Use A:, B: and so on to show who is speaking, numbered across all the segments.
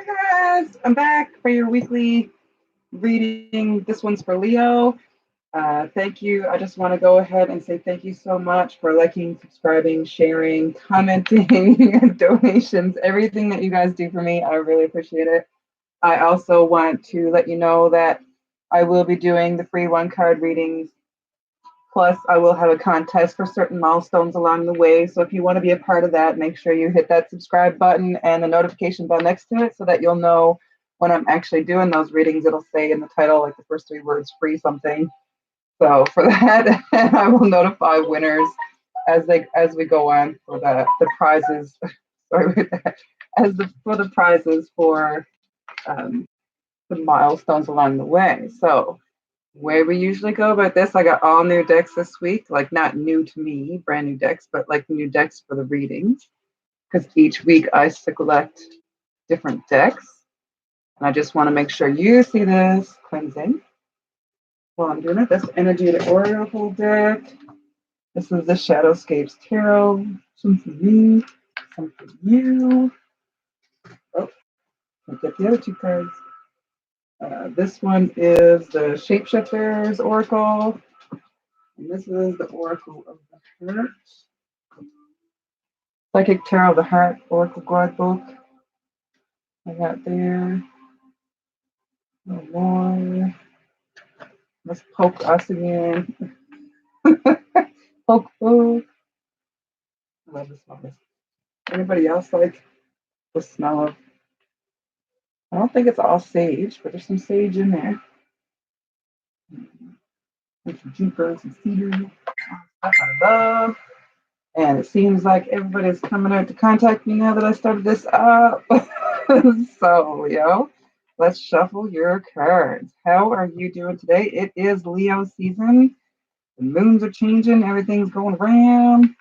A: guys, I'm back for your weekly reading. This one's for Leo. Thank you. I just want to go ahead and say thank you so much for liking, subscribing, sharing, commenting, donations, everything that you guys do for me. I really appreciate it. I also want to let you know that I will be doing the free one card readings. Plus, I will have a contest for certain milestones along the way. So if you want to be a part of that, make sure you hit that subscribe button and the notification bell next to it so that you'll know when I'm actually doing those readings. It'll say in the title, like the first three words, free something. So for that, I will notify winners as we go on for the prizes. Sorry about that. For the prizes for um, the milestones along the way. So where we usually go about this, I got all new decks this week, like not new to me, brand new decks, but like new decks for the readings. Because each week I select different decks. And I just want to make sure you see this cleansing while I'm doing it. This Energy of the Oracle deck. This is the Shadowscapes Tarot. Some for me, some for you. Oh, I'll get the other two cards. This one is the Shapeshifters Oracle. And this is the Oracle of the Heart. Psychic Tarot of the Heart, Oracle Guidebook. I got there. No more. Let's poke us again. Poke food. I love the smell of this. Anybody else like the smell of? I don't think it's all sage, but there's some sage in there. And some juniper, some cedar, stuff I love. And it seems like everybody's coming out to contact me now that I started this up. So, let's shuffle your cards. How are you doing today? It is Leo season. The moons are changing. Everything's going around.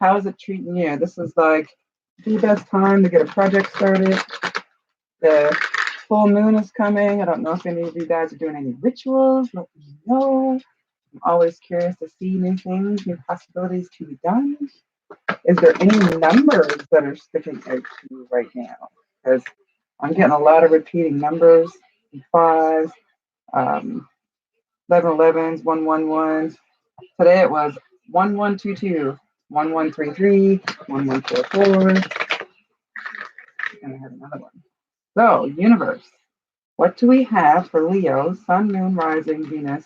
A: How is it treating you? This is like the best time to get a project started. The full moon is coming. I don't know if any of you guys are doing any rituals. Let me know. I'm always curious to see new things, new possibilities to be done. Is there any numbers that are sticking out to you right now? Because I'm getting a lot of repeating numbers, fives, 11 111s. Today it was 1122, 1133, 1144, and I have another one. So, universe, what do we have for Leo, Sun, Moon, Rising, Venus,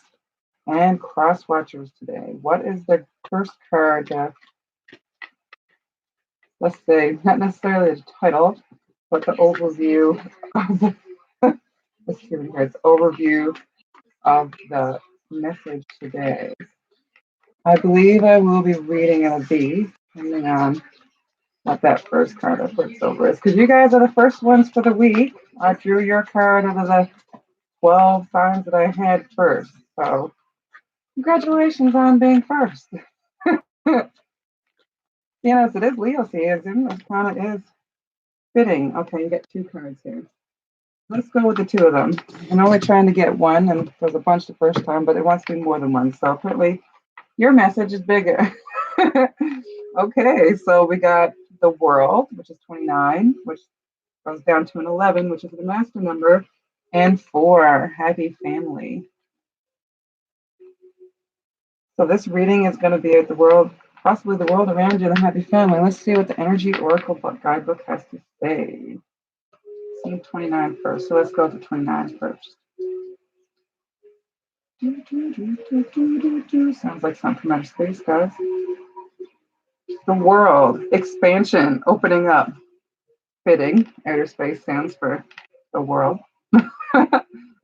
A: and Cross Watchers today? What is the first card? Let's say, not necessarily the title, but the overview of the, let's see here, it's overview of the message today. I believe I will be reading in a B, depending on what that first card I flipped over is. Because you guys are the first ones for the week. I drew your card out of the 12 signs that I had first. So, congratulations on being first. Yes, it is Leo season. This planet is fitting. Okay, you get two cards here. Let's go with the two of them. I'm only trying to get one, and there's a bunch the first time, but it wants to be more than one. So apparently, your message is bigger. Okay, so we got the world, which is 29, which goes down to an 11, which is the master number, and 4, happy family. So this reading is going to be at the world, possibly the world around you, the happy family. Let's see what the Energy Oracle Guidebook has to say. See 29 first. So let's go to 29 first. Sounds like something from outer space, guys. The world, expansion, opening up. Fitting. Outer space stands for the world.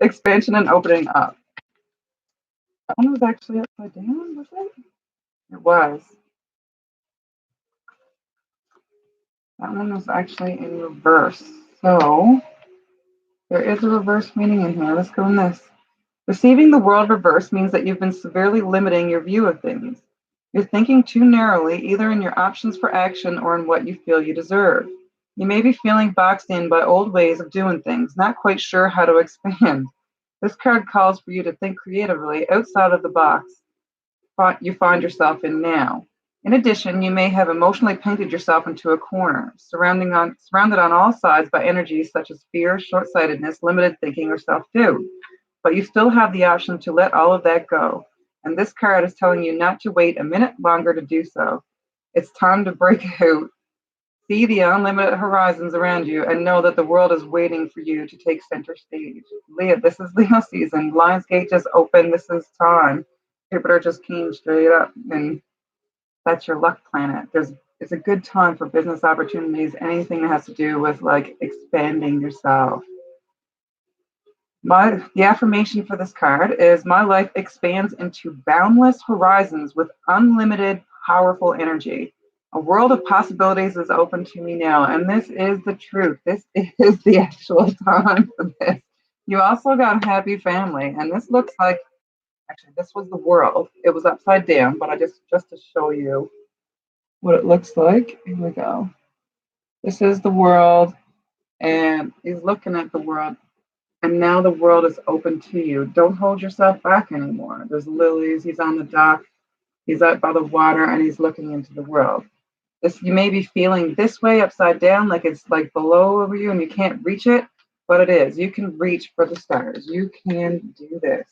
A: Expansion and opening up. That one was actually upside down, was it? It was. That one was actually in reverse. So there is a reverse meaning in here. Let's go in this. Receiving the world reverse means that you've been severely limiting your view of things. You're thinking too narrowly, either in your options for action or in what you feel you deserve. You may be feeling boxed in by old ways of doing things, not quite sure how to expand. This card calls for you to think creatively outside of the box you find yourself in now. In addition, you may have emotionally painted yourself into a corner, surrounded on all sides by energies such as fear, short-sightedness, limited thinking, or self-doubt. But you still have the option to let all of that go. And this card is telling you not to wait a minute longer to do so. It's time to break out, see the unlimited horizons around you, and know that the world is waiting for you to take center stage. Leo, this is Leo season. Lionsgate just opened. This is time. Jupiter just came straight up, and that's your luck planet. It's a good time for business opportunities, anything that has to do with like expanding yourself. The affirmation for this card is my life expands into boundless horizons with unlimited powerful energy. A world of possibilities is open to me now, and this is the truth. This is the actual time for this. You also got happy family, and this looks like actually this was the world. It was upside down, but I just to show you what it looks like. Here we go. This is the world, and he's looking at the world, and now the world is open to you. Don't hold yourself back anymore. There's lilies. He's on the dock. He's out by the water, and he's looking into the world. This you may be feeling this way, upside down, like it's like below over you, and you can't reach it, but it is. You can reach for the stars. You can do this.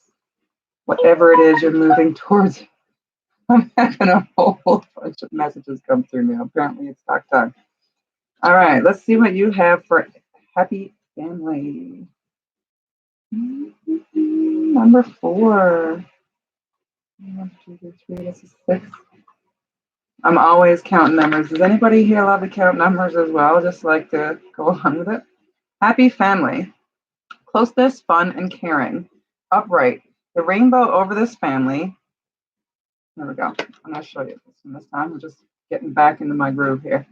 A: Whatever it is you're moving towards. I'm having a whole bunch of messages come through now. Apparently, it's talk time. All right, let's see what you have for happy family. Number 4. 1, 2, 3, this is 6. I'm always counting numbers. Does anybody here love to count numbers as well? Just like to go on with it? Happy family. Closeness, fun, and caring. Upright. The rainbow over this family. There we go. I'm going to show you this time. I'm just getting back into my groove here.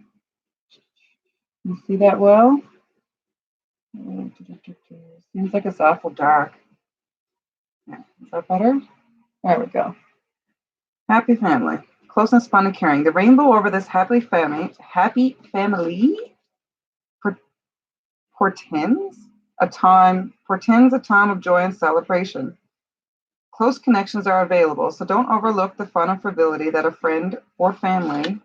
A: You see that well? Seems like it's awful dark. Yeah, is that better? There we go. Happy family. Closeness, fun, and caring. The rainbow over this happy family portends a time of joy and celebration. Close connections are available, so don't overlook the fun and frivolity that a friend or family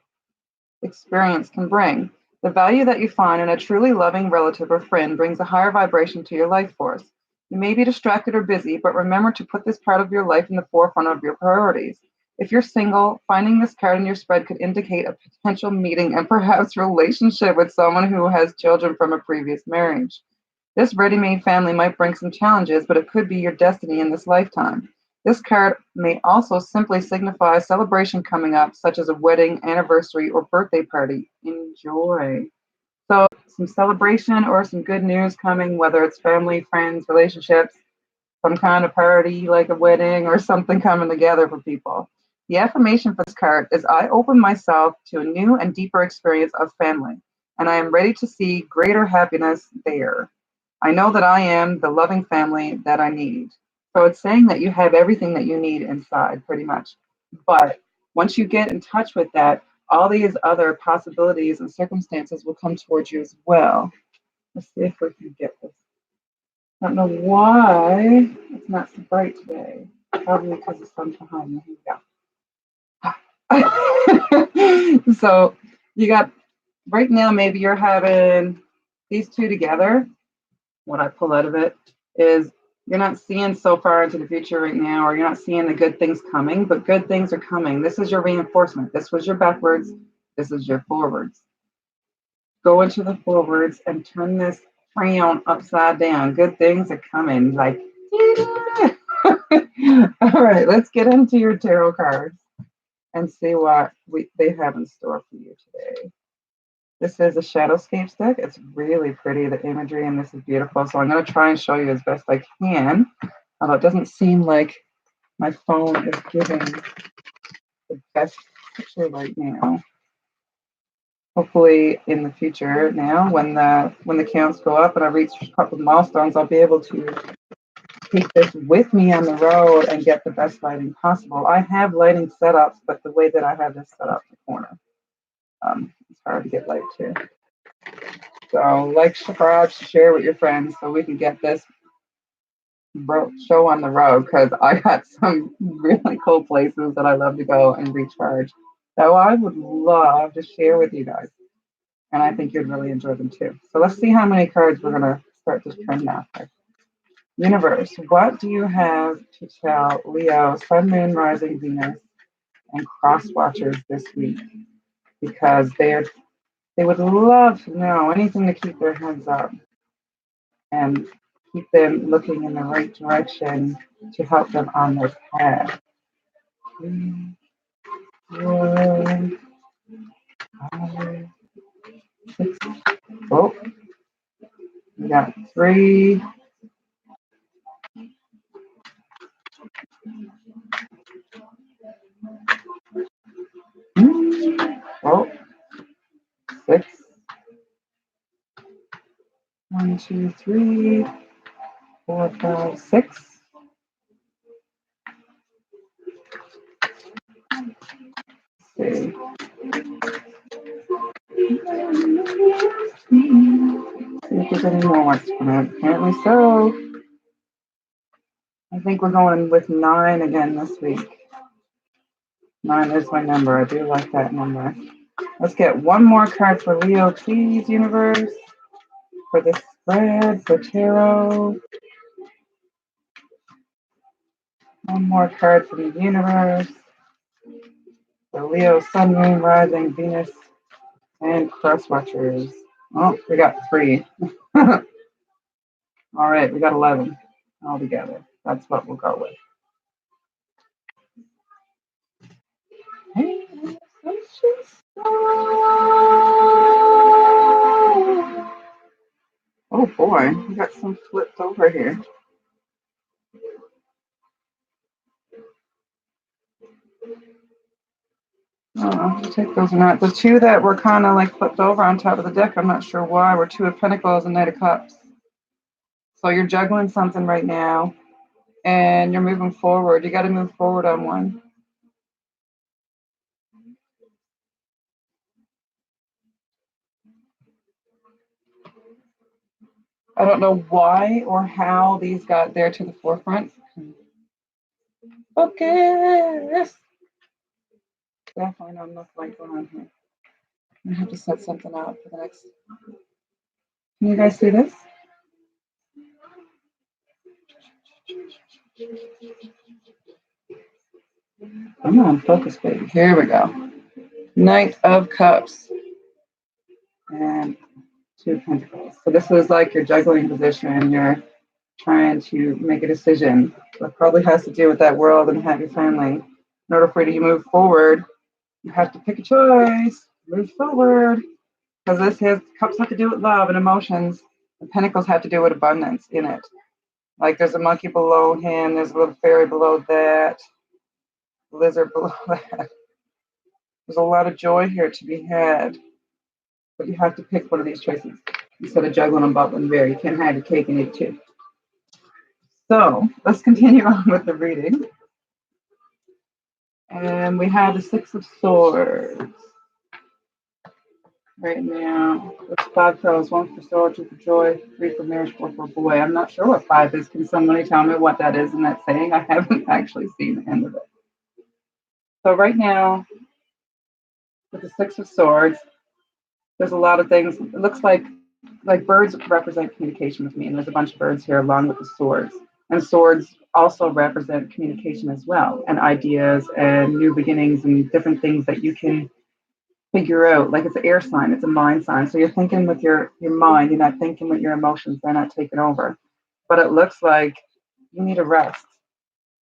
A: experience can bring. The value that you find in a truly loving relative or friend brings a higher vibration to your life force. You may be distracted or busy, but remember to put this part of your life in the forefront of your priorities. If you're single, finding this card in your spread could indicate a potential meeting and perhaps relationship with someone who has children from a previous marriage. This ready-made family might bring some challenges, but it could be your destiny in this lifetime. This card may also simply signify a celebration coming up, such as a wedding, anniversary, or birthday party. Enjoy. So, some celebration or some good news coming, whether it's family, friends, relationships, some kind of party like a wedding or something coming together for people. The affirmation for this card is I open myself to a new and deeper experience of family, and I am ready to see greater happiness there. I know that I am the loving family that I need. So it's saying that you have everything that you need inside, pretty much. But once you get in touch with that, all these other possibilities and circumstances will come towards you as well. Let's see if we can get this. I don't know why it's not so bright today. Probably because the sun's behind me. Here we go. So you got right now, maybe you're having these two together. What I pull out of it is you're not seeing so far into the future right now, or you're not seeing the good things coming, but good things are coming. This is your reinforcement. This was your backwards. This is your forwards. Go into the forwards and turn this crayon upside down. Good things are coming. Like, yeah. All right, let's get into your tarot cards and see what they have in store for you today. This is a Shadowscapes deck. It's really pretty. The imagery in this is beautiful. So I'm going to try and show you as best I can. Although it doesn't seem like my phone is giving the best picture right now. Hopefully in the future now, when the counts go up and I reach a couple of milestones, I'll be able to take this with me on the road and get the best lighting possible. I have lighting setups, but the way that I have this set up in the corner, it's hard to get light too. So like, subscribe, share with your friends so we can get this show on the road, because I got some really cool places that I love to go and recharge. that I would love to share with you guys. And I think you'd really enjoy them too. So let's see how many cards we're going to start this trend after. Universe, what do you have to tell Leo, Sun, Moon, Rising, Venus, and Cross Watchers this week? Because they would love to know anything to keep their heads up and keep them looking in the right direction to help them on their path. 3, 4, 5, 6. Oh, we got 3. Oh, 6. 1, 2, 3, 4, 5, 6. Let's see. See if there's any more ones coming. Apparently so. I think we're going with 9 again this week. 9 is my number. I do like that number. Let's get one more card for Leo, please, universe. For this spread, for tarot. One more card from the universe. For Leo, Sun, Moon, Rising, Venus, and Cross Watchers. Oh, we got 3. All right, we got 11 all together. That's what we'll go with. Hey, oh boy, we got some flipped over here. Oh, take those or not. The 2 that were kind of like flipped over on top of the deck, I'm not sure why, were 2 of Pentacles and Knight of Cups. So you're juggling something right now, and you're moving forward. You got to move forward on one. I don't know why or how these got there to the forefront. Focus. Definitely not enough light going on here. I have to set something out for the next. Can you guys see this? Come on, focus, baby. Here we go. Knight of Cups and 2 of Pentacles. So this is like your juggling position. You're trying to make a decision. It probably has to do with that world and have your family. In order for you to move forward, you have to pick a choice. Move forward. Because this has cups have to do with love and emotions. And pentacles have to do with abundance in it. Like there's a monkey below him, there's a little fairy below that, lizard below that. There's a lot of joy here to be had. But you have to pick one of these choices. Instead of juggling them both and bear. You can't have your cake and eat it too. So let's continue on with the reading. And we have the 6 of Swords. Right now, it's 5 pearls, 1 for sorrow, 2 for joy, 3 for marriage, 4 for boy. I'm not sure what 5 is. Can somebody tell me what that is in that saying? I haven't actually seen the end of it. So right now, with the 6 of Swords, there's a lot of things. It looks like birds represent communication with me, and there's a bunch of birds here along with the swords. And swords also represent communication as well, and ideas and new beginnings and different things that you can figure out. Like it's an air sign, it's a mind sign. So you're thinking with your mind, you're not thinking with your emotions, they're not taking over. But it looks like you need a rest.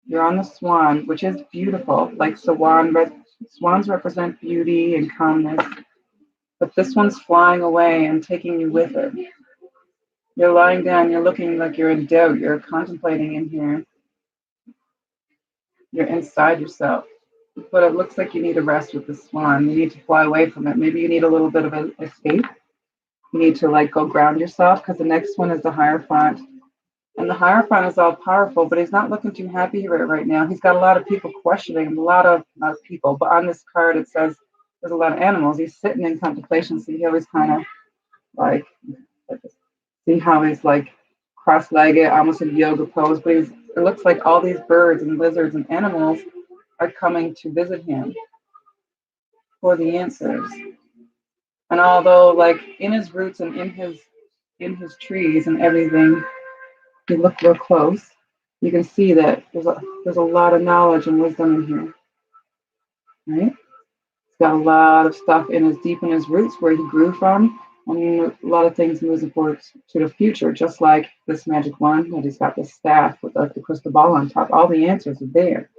A: You're on the swan, which is beautiful. Like swans represent beauty and calmness. But this one's flying away and taking you with it. You're lying down, you're looking like you're in doubt, you're contemplating in here. You're inside yourself. But it looks like you need a rest with the swan. You need to fly away from it. Maybe you need a little bit of an escape. You need to go ground yourself because the next one is the Hierophant. And the Hierophant is all powerful, but he's not looking too happy right now. He's got a lot of people questioning him, not people, but on this card it says there's a lot of animals. He's sitting in contemplation, so he always kind of like see how he's cross-legged, almost in yoga pose, but it looks like all these birds and lizards and animals are coming to visit him. for the answers. And although like in his roots and in his trees and everything, if you look real close, you can see that there's a lot of knowledge and wisdom in here, right? He's got a lot of stuff in his deep in his roots where he grew from, and a lot of things moving forward to the future, just like this magic wand that he's got this staff with the crystal ball on top. All the answers are there.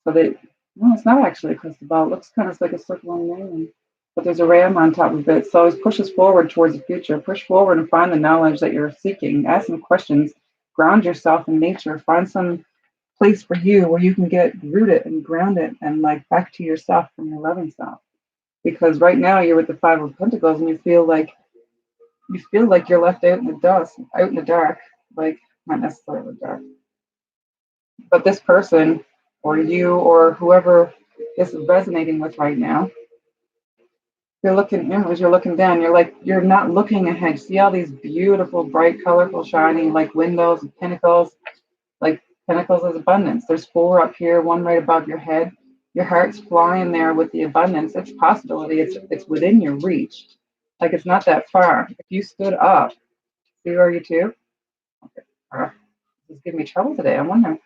A: So they, no, it's not actually a crystal ball. It looks kind of like a circle nailing, but there's a ram on top of it. So it pushes forward towards the future. Push forward and find the knowledge that you're seeking. Ask some questions. Ground yourself in nature. Find some place for you where you can get rooted and grounded and like back to yourself from your loving self. Because right now you're with the Five of Pentacles and you feel like you're left out in the dust, out in the dark, like not necessarily dark. But this person or you or whoever this is resonating with right now, you're looking inwards, you're looking down, you're not looking ahead. See all these beautiful, bright, colorful, shiny like windows and pinnacles, like pinnacles is abundance. There's four up here, one right above your head. Your heart's flying there with the abundance. It's possibility. It's within your reach. Like it's not that far. If you stood up, see where you two? Okay. This is giving me trouble today. I'm wondering.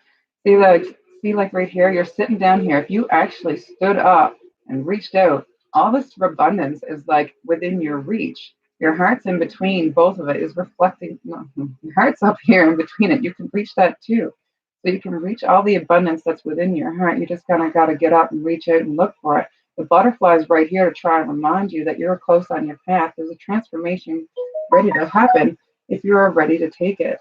A: See like right here, you're sitting down here. If you actually stood up and reached out, all this abundance is like within your reach. Your heart's in between both of it is reflecting. No, your heart's up here in between it. You can reach that too. So you can reach all the abundance that's within your heart. You just kind of got to get up and reach out and look for it. The butterfly's right here to try and remind you that you're close on your path. There's a transformation ready to happen if you're ready to take it.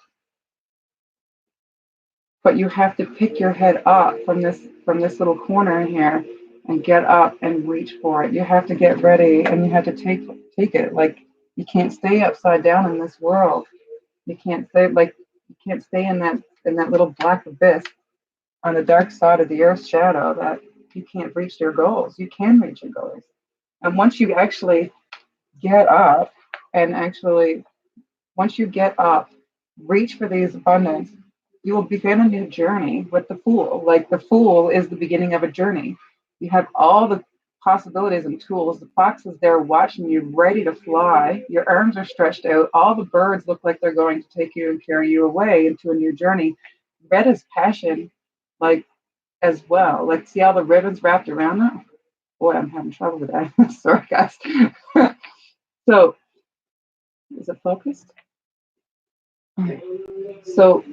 A: But you have to pick your head up from this little corner in here and get up and reach for it. You have to get ready and you have to take it. Like you can't stay upside down in this world. You can't stay in that little black abyss on the dark side of the earth's shadow that you can't reach your goals. You can reach your goals. And once you actually get up and actually once you get up, reach for these abundance, you will begin a new journey with the Fool. Like the Fool is the beginning of a journey. You have all the possibilities and tools. The fox is there watching you, ready to fly. Your arms are stretched out. All the birds look like they're going to take you and carry you away into a new journey. Red is passion, like as well. Like see all the ribbons wrapped around it? Boy, I'm having trouble with that. Sorry, guys. So, is it focused? Okay. So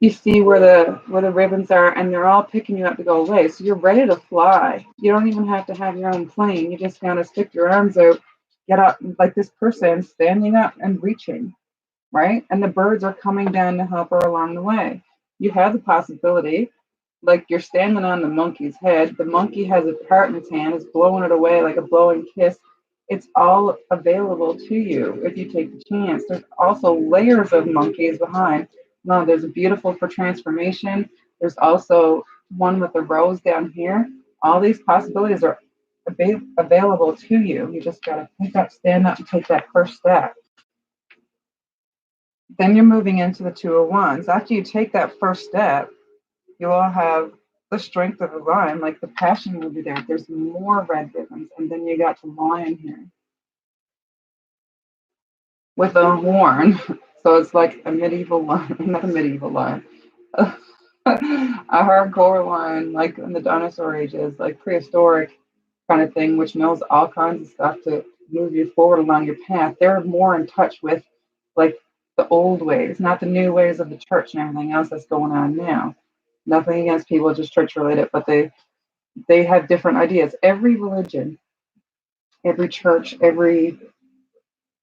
A: you see where the ribbons are, and they're all picking you up to go away. So you're ready to fly. You don't even have to have your own plane. You just gotta stick your arms out, get up like this person standing up and reaching, right? And the birds are coming down to help her along the way. You have the possibility, like you're standing on the monkey's head. The monkey has a part in its hand, is blowing it away like a blowing kiss. It's all available to you if you take the chance. There's also layers of monkeys behind. No, there's a beautiful for transformation. There's also one with the rose down here. All these possibilities are available to you. You just got to pick up, stand up, and take that first step. Then you're moving into the Two of Wands. After you take that first step, you will have the strength of a lion, like the passion will be there. There's more red ribbons, and then you got the lion here with a horn. So it's like a medieval lion, not a medieval lion, a hardcore lion, like in the dinosaur ages, like prehistoric kind of thing, which knows all kinds of stuff to move you forward along your path. They're more in touch with like the old ways, not the new ways of the church and everything else that's going on now. Nothing against people just church related, but they have different ideas. Every religion, every church, every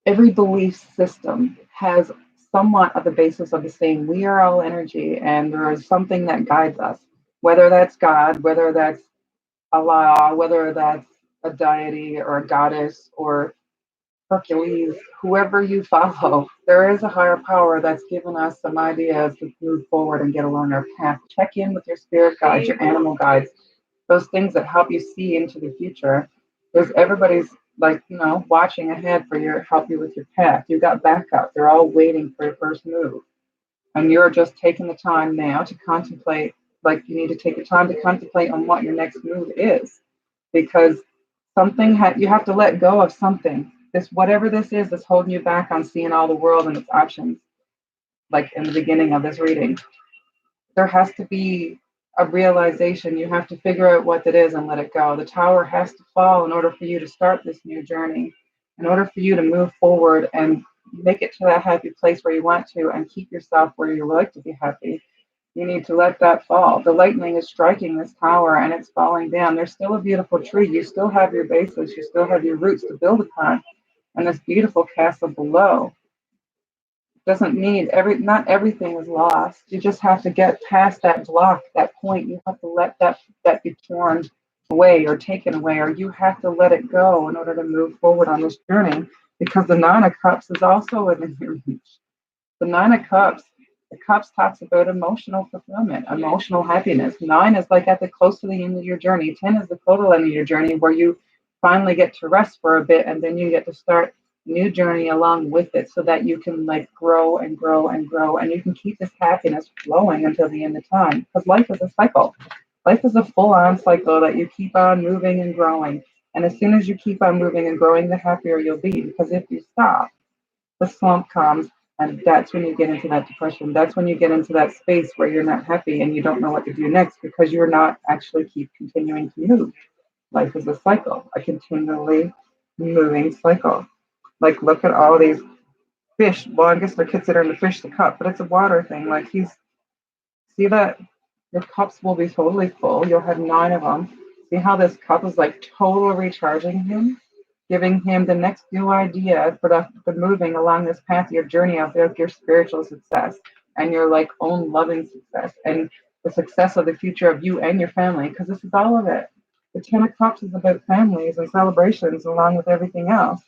A: belief system has somewhat of the basis of the same. We are all energy, and there is something that guides us, whether that's God, whether that's Allah, whether that's a deity or a goddess or Hercules, whoever you follow, there is a higher power that's given us some ideas to move forward and get along our path. Check in with your spirit guides, your animal guides, those things that help you see into the future. There's everybody's like, watching ahead for your help you with your path. You got backup. They're all waiting for your first move. And you're just taking the time now to contemplate, like you need to take the time to contemplate on what your next move is. Because You have to let go of something. This whatever this is that's holding you back on seeing all the world and its options, like in the beginning of this reading. There has to be a realization. You have to figure out what it is and let it go. The tower has to fall in order for you to start this new journey, in order for you to move forward and make it to that happy place where you want to and keep yourself where you like to be happy. You need to let that fall. The lightning is striking this tower and it's falling down. There's still a beautiful tree. You still have your basis. You still have your roots to build upon and this beautiful castle below. Doesn't mean not everything is lost. You just have to get past that block, that point. You have to let that be torn away or taken away, or you have to let it go in order to move forward on this journey. Because the Nine of Cups is also within your reach. The Nine of Cups, the Cups talks about emotional fulfillment, emotional happiness. Nine is like at the close to the end of your journey. 10 is the total end of your journey where you finally get to rest for a bit and then you get to start a new journey along with it so that you can like grow and grow and grow and you can keep this happiness flowing until the end of time. Because life is a cycle. Life is a full on cycle that you keep on moving and growing. And as soon as you keep on moving and growing, the happier you'll be. Because if you stop, the slump comes, and that's when you get into that depression. That's when you get into that space where you're not happy and you don't know what to do next because you're not actually keep continuing to move. Life is a cycle, a continually moving cycle. Like look at all these fish. Well, I guess they're considering the fish the cup, but it's a water thing. Like he's see that your cups will be totally full. You'll have nine of them. See how this cup is like totally recharging him, giving him the next new idea for moving along this path, your journey of your spiritual success and your like own loving success and the success of the future of you and your family, because this is all of it. The Ten of Cups is about families and celebrations along with everything else.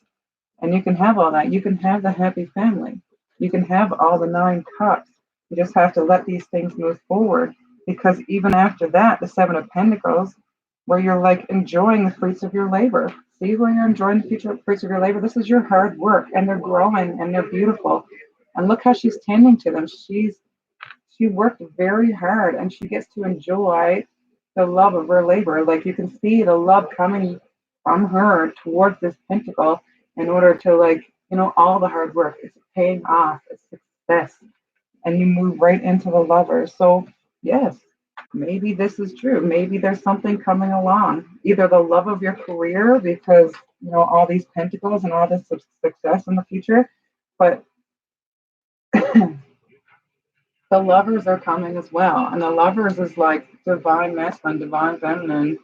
A: And you can have all that. You can have the happy family. You can have all the nine cups. You just have to let these things move forward. Because even after that, the Seven of Pentacles, where you're like enjoying the fruits of your labor. See where you're enjoying the future fruits of your labor? This is your hard work, and they're growing and they're beautiful. And look how she's tending to them. She worked very hard and she gets to enjoy the love of her labor. Like you can see the love coming from her towards this pentacle in order to like, all the hard work is paying off, it's success. And you move right into the lover. So yes, maybe this is true. Maybe there's something coming along. Either the love of your career because all these pentacles and all this success in the future, but the lovers are coming as well. And the lovers is like divine masculine, divine feminine,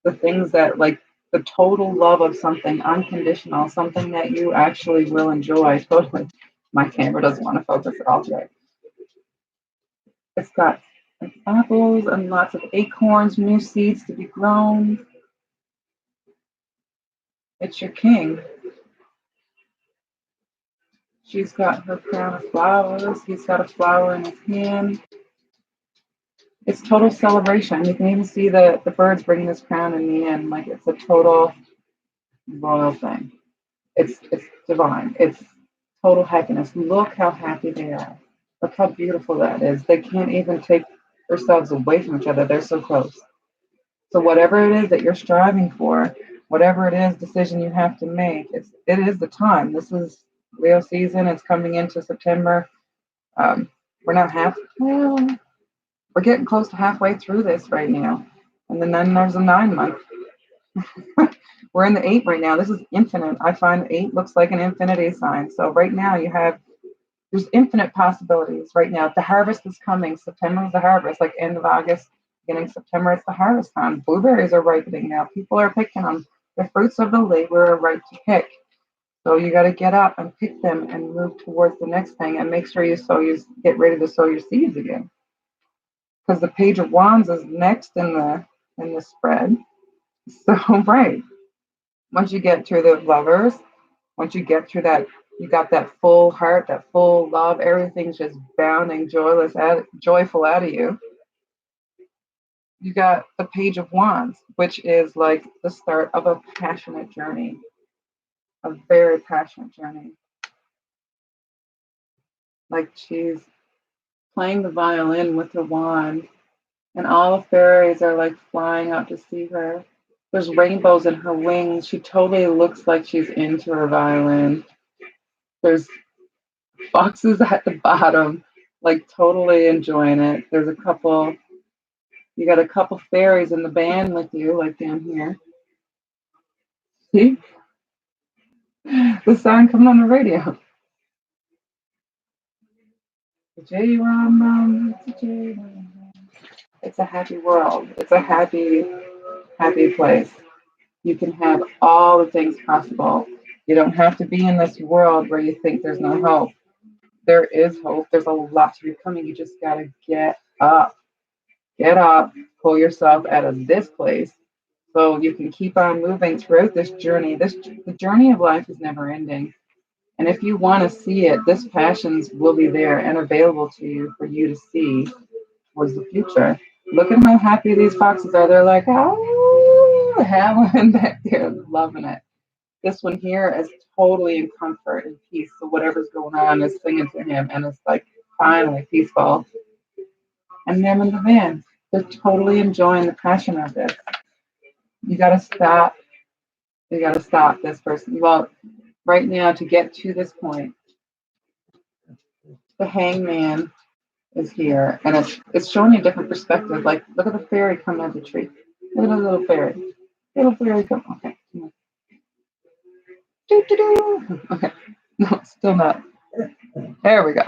A: the things that like the total love of something unconditional, something that you actually will enjoy. Totally. My camera doesn't want to focus at all today. It's got like, apples and lots of acorns, new seeds to be grown. It's your king. She's got her crown of flowers. He's got a flower in his hand. It's total celebration. You can even see the birds bringing this crown in the end. Like it's a total royal thing. It's divine. It's total happiness. Look how happy they are. Look how beautiful that is. They can't even take themselves away from each other. They're so close. So whatever it is that you're striving for, whatever it is decision you have to make, it is the time. This is Leo season. It's coming into September. We're not well, we're getting close to halfway through this right now. And then there's a 9 month. We're in the 8 right now. This is infinite. I find 8 looks like an infinity sign. So right now there's infinite possibilities right now. The harvest is coming. September is the harvest, like end of August, beginning September, it's the harvest time. Blueberries are ripening now. People are picking them. The fruits of the labor are ripe to pick. So you got to get up and pick them and move towards the next thing and make sure you get ready to sow your seeds again. Because the Page of Wands is next in the spread. So right. Once you get through the lovers, once you get through that, you got that full heart, that full love, everything's just bounding, joyful out of you. You got the Page of Wands, which is like the start of a passionate journey, a very passionate journey. Like she's playing the violin with her wand, and all the fairies are like flying out to see her. There's rainbows in her wings. She totally looks like she's into her violin. There's foxes at the bottom, like totally enjoying it. You got a couple fairies in the band with you, like down here. See? The sound coming on the radio. The J Rom Rom, it's a J Rom. It's a happy world. It's a happy place. You can have all the things possible. You don't have to be in this world where you think there's no hope. There is hope. There's a lot to be coming. You just gotta get up. Get up, pull yourself out of this place so you can keep on moving throughout this journey. The journey of life is never ending. And if you want to see it, this passions will be there and available to you for you to see towards the future. Look at how happy these foxes are. They're like, oh, howling back there, loving it. This one here is totally in comfort and peace. So whatever's going on is singing to him, and it's like finally peaceful. And them in the van, they're totally enjoying the passion of this. You got to stop. You got to stop this person. Well, right now, to get to this point, the hangman is here, and it's showing you a different perspective. Like, look at the fairy coming out of the tree. Look at the little fairy. Little fairy come. Okay. Okay. No, still not. There we go.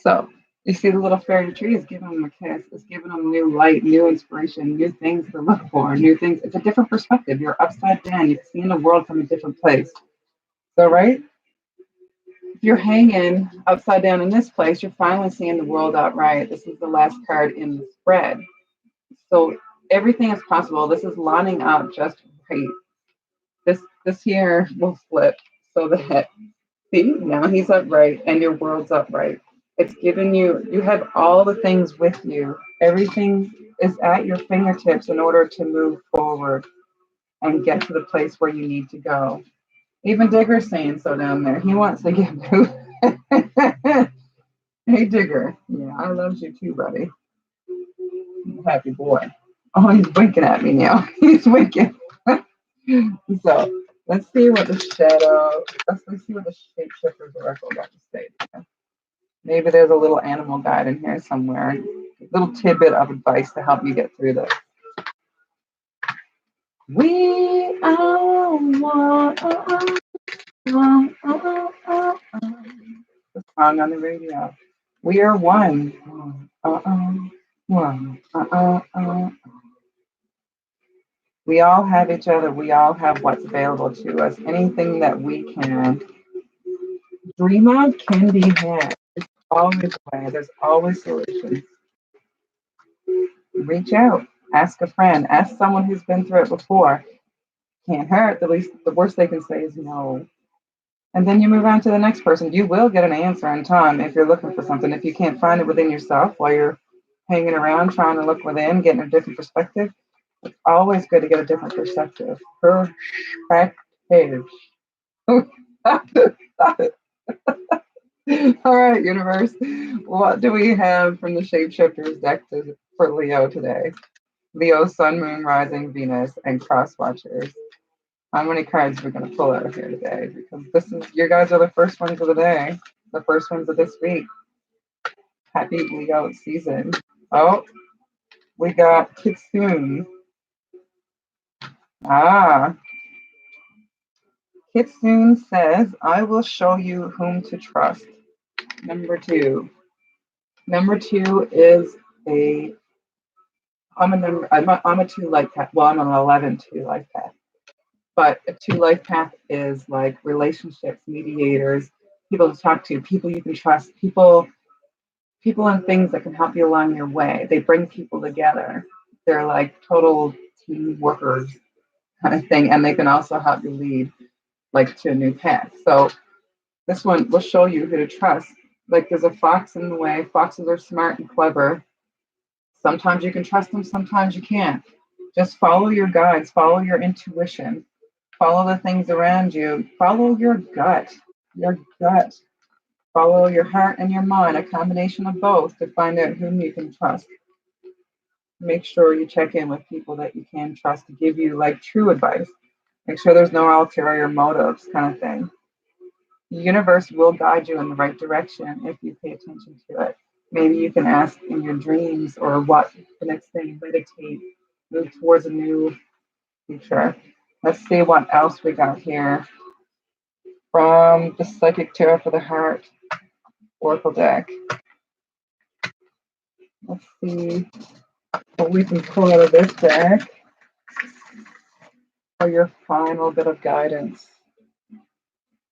A: So you see the little fairy tree is giving them a kiss. It's giving them new light, new inspiration, new things to look for, new things. It's a different perspective. You're upside down. You're seeing the world from a different place. So, right? If you're hanging upside down in this place, you're finally seeing the world outright. This is the last card in the spread. So everything is possible. This is lining up just right. This here will flip so that see now he's upright and your world's upright. It's giving you have all the things with you. Everything is at your fingertips in order to move forward and get to the place where you need to go. Even Digger's saying so down there. He wants to get moved. Hey Digger. Yeah, I love you too, buddy. Happy boy. Oh, he's winking at me now. He's winking. So let's see what the shadow. Let's see what the shapeshifters oracle got to say. Maybe there's a little animal guide in here somewhere. A little tidbit of advice to help you get through this. We are one. The song on the radio. We are one. One. We all have each other. We all have what's available to us. Anything that we can dream of can be had. There's always a way. There's always solutions. Reach out. Ask a friend. Ask someone who's been through it before. Can't hurt. The least, the worst they can say is no. And then you move on to the next person. You will get an answer in time if you're looking for something. If you can't find it within yourself while you're hanging around trying to look within, getting a different perspective, it's always good to get a different perspective. Perspective. Stop it. All right, universe. What do we have from the shapeshifters deck for Leo today? Leo, Sun, Moon, Rising, Venus, and Cross Watchers. How many cards are we going to pull out here today? Because this is your guys are the first ones of the day, the first ones of this week. Happy Leo season. Oh, we got Kitsune. Kitsune says, I will show you whom to trust. Number two. Number two is I'm a 2 life path. Well, I'm an 11 2 life path. But a 2 life path is like relationships, mediators, people to talk to, people you can trust, people and things that can help you along your way. They bring people together. They're like total team workers kind of thing, and they can also help you lead like to a new path. So this one will show you who to trust. Like there's a fox in the way. Foxes are smart and clever. Sometimes you can trust them, sometimes you can't. Just follow your guides, follow your intuition, follow the things around you, follow your gut, follow your heart and your mind, a combination of both to find out whom you can trust. make sure you check in with people that you can trust to give you like true advice. Make sure there's no ulterior motives, kind of thing. The universe will guide you in the right direction if you pay attention to it. Maybe you can ask in your dreams or what the next thing, meditate, move towards a new future. Let's see what else we got here from the Psychic Tarot for the Heart Oracle deck. Let's see what we can pull out of this deck for your final bit of guidance.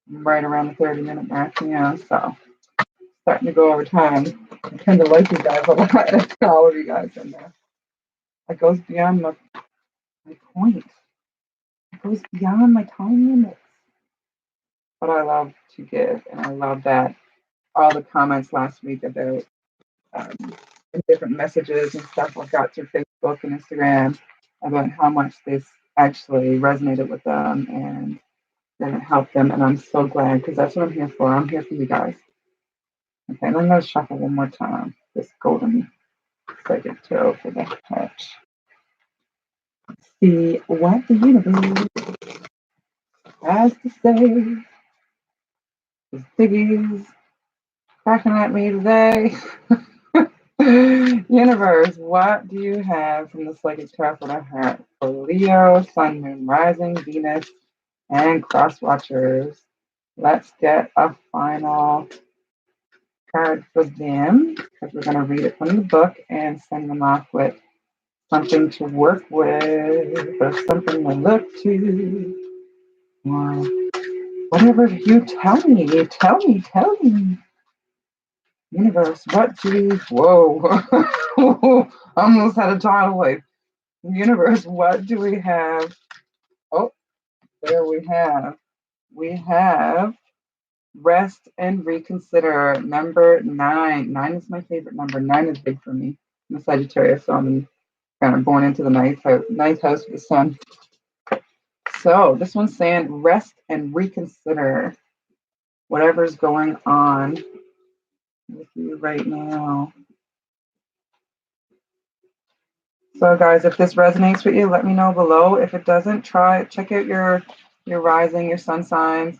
A: Right around the 30-minute mark, yeah, so starting to go over time. I tend to like you guys a lot. All of you guys in there. It goes beyond my point. It goes beyond my time limits. But I love to give, and I love that all the comments last week about different messages and stuff I got through Facebook and Instagram about how much this actually resonated with them and that it helped them. And I'm so glad because that's what I'm here for. I'm here for you guys. Okay, and I'm going to shuffle one more time. This golden psychic tarot for the heart. See what the universe has to say. This piggy's cracking at me today. Universe, what do you have from the psychic tarot for the heart for Leo, Sun, Moon, Rising, Venus, and Cross Watchers? Let's get a final card for them because we're going to read it from the book and send them off with something to work with or something to look to. Or whatever you tell me, tell me, tell me. Universe, what do we... Whoa. Almost had a tidal wave. Universe, what do we have? Oh, there we have. We have rest and reconsider. Number 9. 9 is my favorite number. 9 is big for me. I'm a Sagittarius, so I'm kind of born into the ninth house of the sun. So this one's saying rest and reconsider whatever's going on with you right now. So guys, if this resonates with you, let me know below. If it doesn't, check out your rising, your sun signs,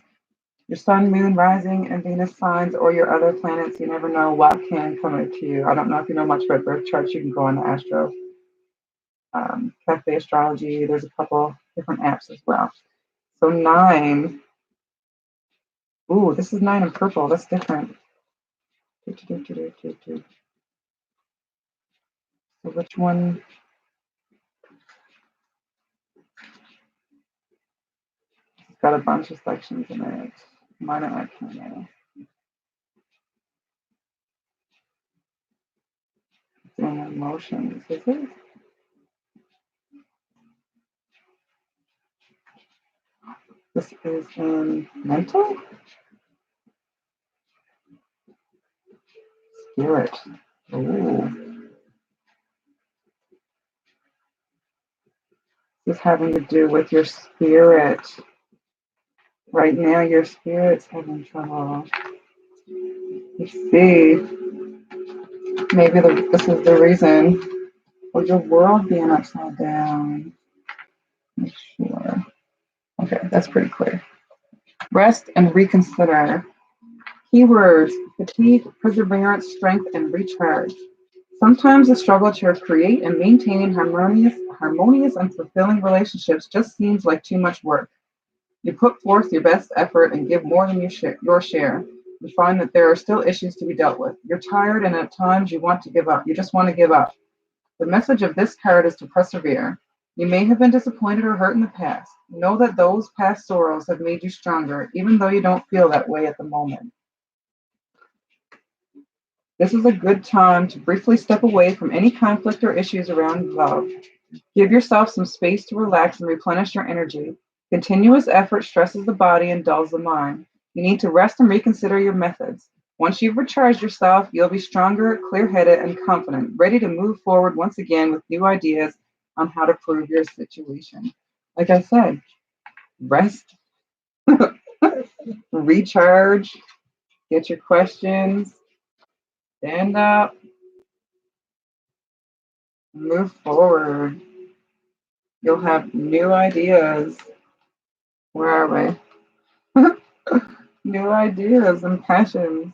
A: your sun, moon, rising, and Venus signs, or your other planets. You never know what can come out to you. I don't know if you know much about birth charts. You can go on the Astro Cafe Astrology. There's a couple different apps as well. So 9. Ooh, this is 9 in purple. That's different. So which one? It's got a bunch of sections in it. Minor Arcana. It's in emotions, is it? This is in mental? Spirit. Ooh. This is having to do with your spirit. Right now, your spirit's having trouble. You see, maybe this is the reason for your world being upside down. Make sure. Okay, that's pretty clear. Rest and reconsider. Keywords: fatigue, perseverance, strength, and recharge. Sometimes the struggle to create and maintain harmonious and fulfilling relationships just seems like too much work. You put forth your best effort and give more than your share. You find that there are still issues to be dealt with. You're tired and at times you want to give up. You just want to give up. The message of this card is to persevere. You may have been disappointed or hurt in the past. Know that those past sorrows have made you stronger, even though you don't feel that way at the moment. This is a good time to briefly step away from any conflict or issues around love. Give yourself some space to relax and replenish your energy. Continuous effort stresses the body and dulls the mind. You need to rest and reconsider your methods. Once you've recharged yourself, you'll be stronger, clear-headed, and confident, ready to move forward once again with new ideas on how to improve your situation. Like I said, rest, recharge, get your questions, stand up, Move forward. You'll have new ideas. Where are we? New ideas and passions.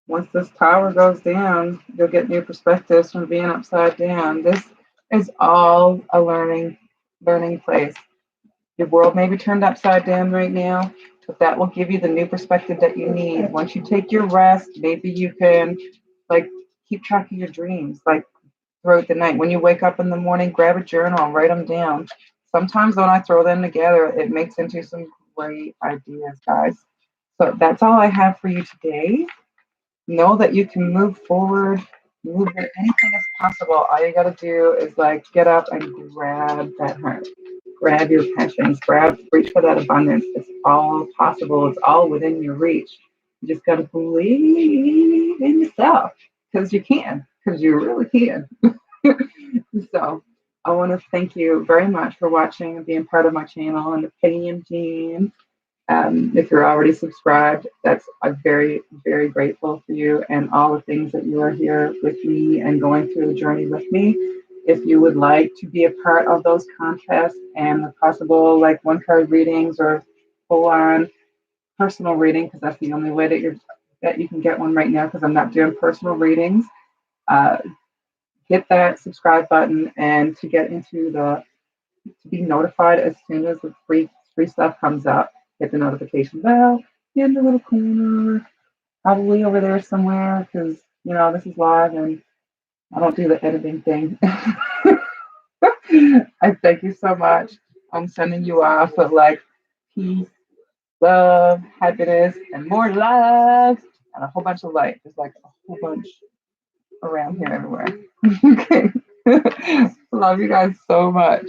A: Once this tower goes down, you'll get new perspectives from being upside down. This is all a learning place. Your world may be turned upside down right now, but that will give you the new perspective that you need. Once you take your rest, maybe you can like keep track of your dreams, like throughout the night. When you wake up in the morning, grab a journal, write them down. Sometimes when I throw them together, it makes into some great ideas, guys. So that's all I have for you today. Know that you can move forward, move that anything is possible. All you got to do is like get up and grab that heart, grab your passions, reach for that abundance. It's all possible. It's all within your reach. You just got to believe in yourself because you can, because you really can. So I want to thank you very much for watching and being part of my channel and the Paying team. If you're already subscribed, that's I'm very grateful for you and all the things that you are here with me and going through the journey with me. If you would like to be a part of those contests and the possible like one card readings or full on personal reading, because that's the only way that you can get one right now because I'm not doing personal readings. Uh, hit that subscribe button and to get into the to be notified as soon as the free stuff comes up. Hit the notification bell in the little corner, probably over there somewhere, because this is live and I don't do the editing thing. I thank you so much. I'm sending you off with like peace, love, happiness, and more love, and a whole bunch of light. There's like a whole bunch around here everywhere. Okay. Love you guys so much.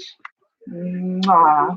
A: Mwah.